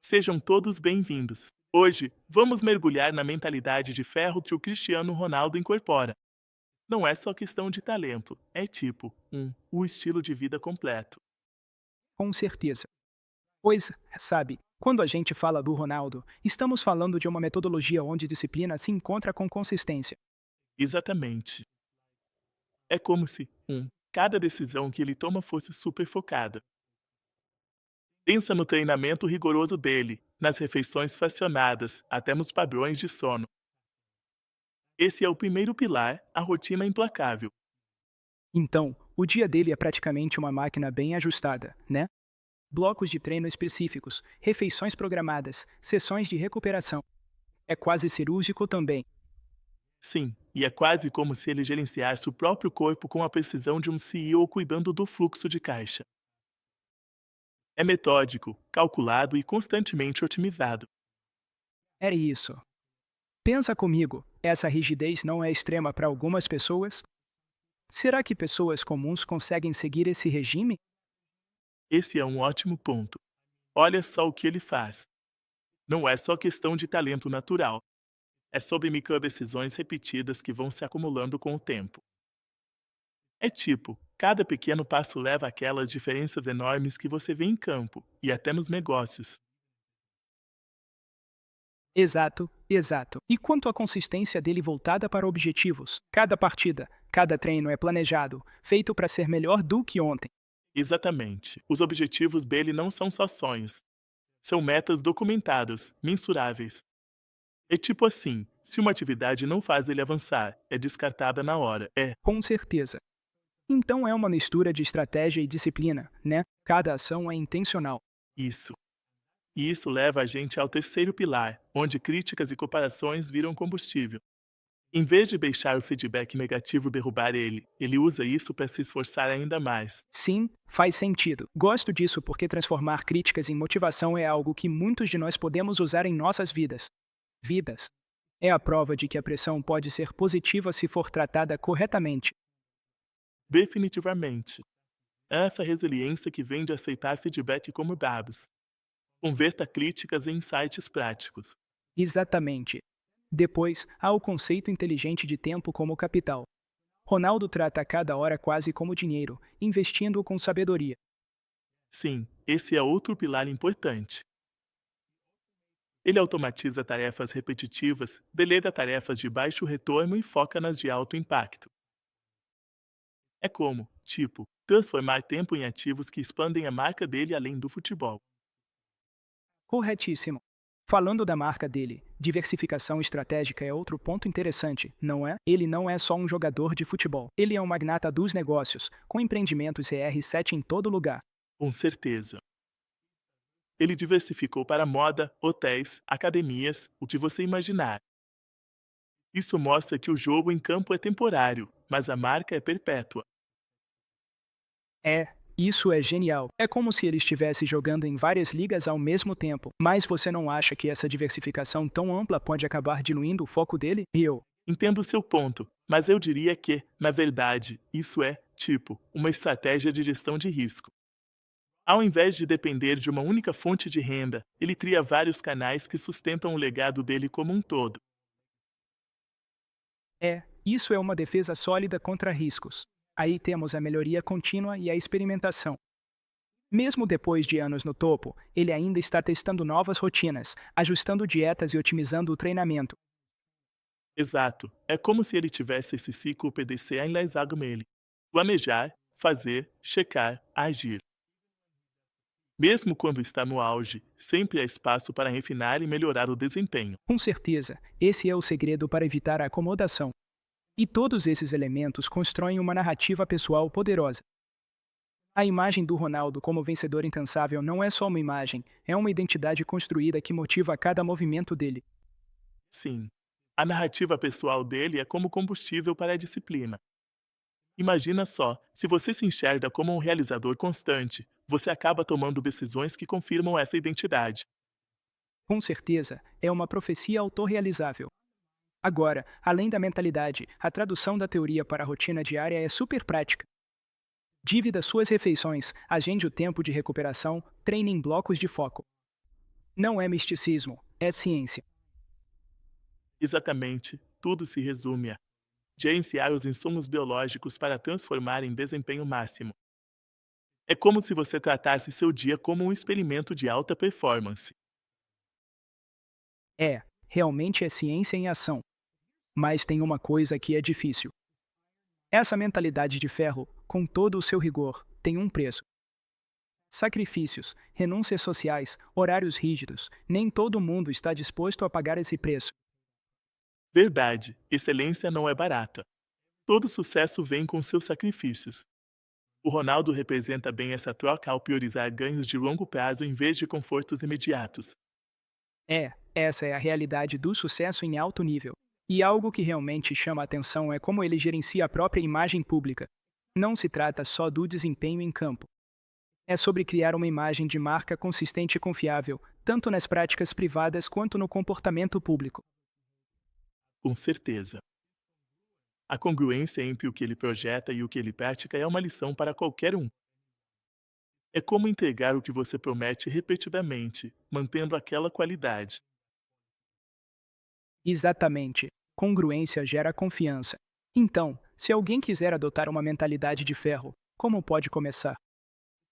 Sejam todos bem-vindos. Hoje, vamos mergulhar na mentalidade de ferro que o Cristiano Ronaldo incorpora. Não é só questão de talento, é tipo, o estilo de vida completo. Com certeza. Pois, sabe, quando a gente fala do Ronaldo, estamos falando de uma metodologia onde disciplina se encontra com consistência. Exatamente. É como se, cada decisão que ele toma fosse super focada. Pensa no treinamento rigoroso dele, nas refeições fracionadas, até nos padrões de sono. Esse é o primeiro pilar, a rotina implacável. Então, o dia dele é praticamente uma máquina bem ajustada, né? Blocos de treino específicos, refeições programadas, sessões de recuperação. É quase cirúrgico também. Sim, e é quase como se ele gerenciasse o próprio corpo com a precisão de um CEO cuidando do fluxo de caixa. É metódico, calculado e constantemente otimizado. Era isso. Pensa comigo, essa rigidez não é extrema para algumas pessoas? Será que pessoas comuns conseguem seguir esse regime? Esse é um ótimo ponto. Olha só o que ele faz. Não é só questão de talento natural, é sobre microdecisões repetidas que vão se acumulando com o tempo. É tipo, cada pequeno passo leva àquelas diferenças enormes que você vê em campo e até nos negócios. Exato, exato. E quanto à consistência dele voltada para objetivos? Cada partida, cada treino é planejado, feito para ser melhor do que ontem. Exatamente. Os objetivos dele não são só sonhos, são metas documentadas, mensuráveis. É tipo assim: se uma atividade não faz ele avançar, é descartada na hora. Com certeza. Então é uma mistura de estratégia e disciplina, né? Cada ação é intencional. Isso. E isso leva a gente ao terceiro pilar, onde críticas e comparações viram combustível. Em vez de deixar o feedback negativo derrubar ele, ele usa isso para se esforçar ainda mais. Sim, faz sentido. Gosto disso porque transformar críticas em motivação é algo que muitos de nós podemos usar em nossas vidas. Vidas. É a prova de que a pressão pode ser positiva se for tratada corretamente. Definitivamente. É essa resiliência que vem de aceitar feedback como dados. Converta críticas em insights práticos. Exatamente. Depois, há o conceito inteligente de tempo como capital. Ronaldo trata cada hora quase como dinheiro, investindo com sabedoria. Sim, esse é outro pilar importante. Ele automatiza tarefas repetitivas, deleta tarefas de baixo retorno e foca nas de alto impacto. É como, tipo, transformar tempo em ativos que expandem a marca dele além do futebol. Corretíssimo. Falando da marca dele, diversificação estratégica é outro ponto interessante, não é? Ele não é só um jogador de futebol. Ele é um magnata dos negócios, com empreendimentos CR7 em todo lugar. Com certeza. Ele diversificou para moda, hotéis, academias, o que você imaginar. Isso mostra que o jogo em campo é temporário, mas a marca é perpétua. Isso é genial. É como se ele estivesse jogando em várias ligas ao mesmo tempo. Mas você não acha que essa diversificação tão ampla pode acabar diluindo o foco dele? Entendo o seu ponto, mas eu diria que, na verdade, isso é, tipo, uma estratégia de gestão de risco. Ao invés de depender de uma única fonte de renda, ele cria vários canais que sustentam o legado dele como um todo. Isso é uma defesa sólida contra riscos. Aí temos a melhoria contínua e a experimentação. Mesmo depois de anos no topo, ele ainda está testando novas rotinas, ajustando dietas e otimizando o treinamento. Exato, é como se ele tivesse esse ciclo PDCA enraizado nele. Planejar, fazer, checar, agir. Mesmo quando está no auge, sempre há espaço para refinar e melhorar o desempenho. Com certeza, esse é o segredo para evitar a acomodação. E todos esses elementos constroem uma narrativa pessoal poderosa. A imagem do Ronaldo como vencedor incansável não é só uma imagem, é uma identidade construída que motiva cada movimento dele. Sim, a narrativa pessoal dele é como combustível para a disciplina. Imagina só, se você se enxerga como um realizador constante, você acaba tomando decisões que confirmam essa identidade. Com certeza, é uma profecia autorrealizável. Agora, além da mentalidade, a tradução da teoria para a rotina diária é super prática. Divida suas refeições, agende o tempo de recuperação, treine em blocos de foco. Não é misticismo, é ciência. Exatamente, tudo se resume a gerenciar os insumos biológicos para transformar em desempenho máximo. É como se você tratasse seu dia como um experimento de alta performance. Realmente é ciência em ação. Mas tem uma coisa que é difícil. Essa mentalidade de ferro, com todo o seu rigor, tem um preço. Sacrifícios, renúncias sociais, horários rígidos, nem todo mundo está disposto a pagar esse preço. Verdade, excelência não é barata. Todo sucesso vem com seus sacrifícios. O Ronaldo representa bem essa troca ao priorizar ganhos de longo prazo em vez de confortos imediatos. Essa é a realidade do sucesso em alto nível. E algo que realmente chama a atenção é como ele gerencia a própria imagem pública. Não se trata só do desempenho em campo. É sobre criar uma imagem de marca consistente e confiável, tanto nas práticas privadas quanto no comportamento público. Com certeza. A congruência entre o que ele projeta e o que ele pratica é uma lição para qualquer um. É como entregar o que você promete repetidamente, mantendo aquela qualidade. Exatamente. Congruência gera confiança. Então, se alguém quiser adotar uma mentalidade de ferro, como pode começar?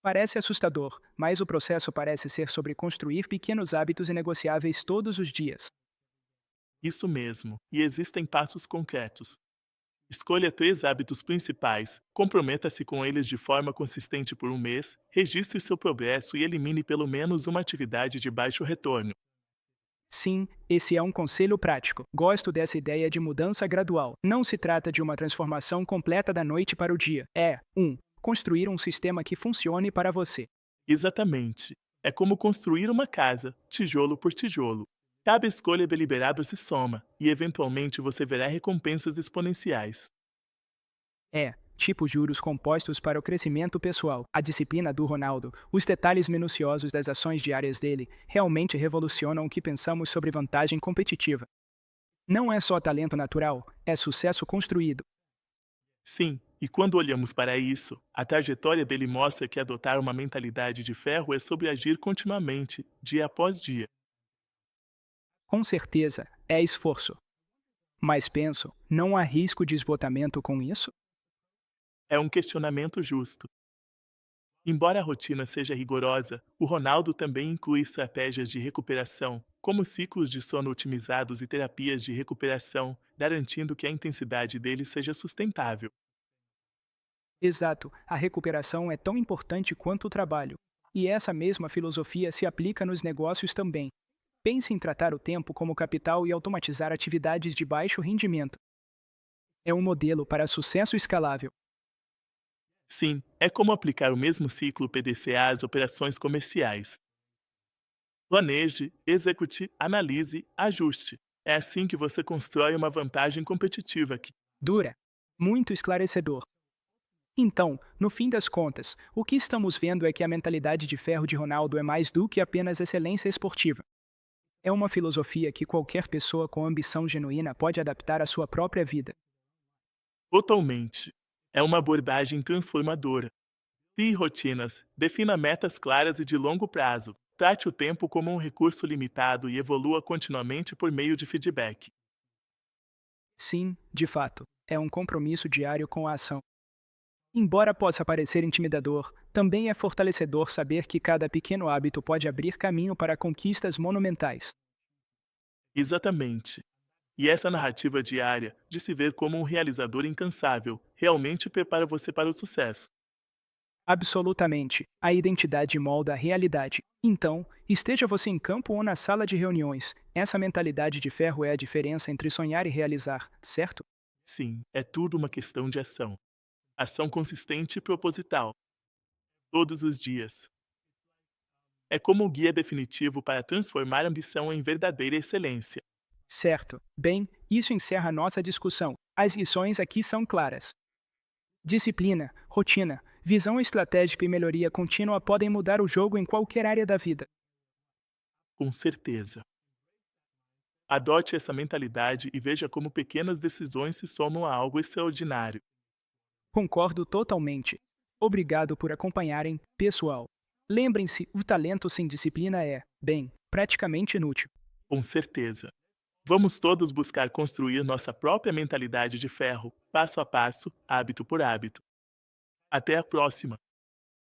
Parece assustador, mas o processo parece ser sobre construir pequenos hábitos inegociáveis todos os dias. Isso mesmo, e existem passos concretos. Escolha 3 hábitos principais, comprometa-se com eles de forma consistente por um mês, registre seu progresso e elimine pelo menos uma atividade de baixo retorno. Sim, esse é um conselho prático. Gosto dessa ideia de mudança gradual. Não se trata de uma transformação completa da noite para o dia. Construir um sistema que funcione para você. Exatamente. É como construir uma casa, tijolo por tijolo. Cada escolha deliberada se soma, e eventualmente você verá recompensas exponenciais. Tipo juros compostos para o crescimento pessoal. A disciplina do Ronaldo, os detalhes minuciosos das ações diárias dele, realmente revolucionam o que pensamos sobre vantagem competitiva. Não é só talento natural, é sucesso construído. Sim, e quando olhamos para isso, a trajetória dele mostra que adotar uma mentalidade de ferro é sobre agir continuamente, dia após dia. Com certeza, é esforço. Mas penso, não há risco de esgotamento com isso? É um questionamento justo. Embora a rotina seja rigorosa, o Ronaldo também inclui estratégias de recuperação, como ciclos de sono otimizados e terapias de recuperação, garantindo que a intensidade dele seja sustentável. Exato, a recuperação é tão importante quanto o trabalho. E essa mesma filosofia se aplica nos negócios também. Pense em tratar o tempo como capital e automatizar atividades de baixo rendimento. É um modelo para sucesso escalável. Sim, é como aplicar o mesmo ciclo PDCA às operações comerciais. Planeje, execute, analise, ajuste. É assim que você constrói uma vantagem competitiva aqui. Dura. Muito esclarecedor. Então, no fim das contas, o que estamos vendo é que a mentalidade de ferro de Ronaldo é mais do que apenas excelência esportiva. É uma filosofia que qualquer pessoa com ambição genuína pode adaptar à sua própria vida. Totalmente. É uma abordagem transformadora. Crie rotinas, defina metas claras e de longo prazo. Trate o tempo como um recurso limitado e evolua continuamente por meio de feedback. Sim, de fato, é um compromisso diário com a ação. Embora possa parecer intimidador, também é fortalecedor saber que cada pequeno hábito pode abrir caminho para conquistas monumentais. Exatamente. E essa narrativa diária, de se ver como um realizador incansável, realmente prepara você para o sucesso. Absolutamente. A identidade molda a realidade. Então, esteja você em campo ou na sala de reuniões, essa mentalidade de ferro é a diferença entre sonhar e realizar, certo? Sim, é tudo uma questão de ação. Ação consistente e proposital, todos os dias. É como o guia definitivo para transformar a ambição em verdadeira excelência. Certo. Bem, isso encerra nossa discussão. As lições aqui são claras. Disciplina, rotina, visão estratégica e melhoria contínua podem mudar o jogo em qualquer área da vida. Com certeza. Adote essa mentalidade e veja como pequenas decisões se somam a algo extraordinário. Concordo totalmente. Obrigado por acompanharem, pessoal. Lembrem-se, o talento sem disciplina é, bem, praticamente inútil. Com certeza. Vamos todos buscar construir nossa própria mentalidade de ferro, passo a passo, hábito por hábito. Até a próxima!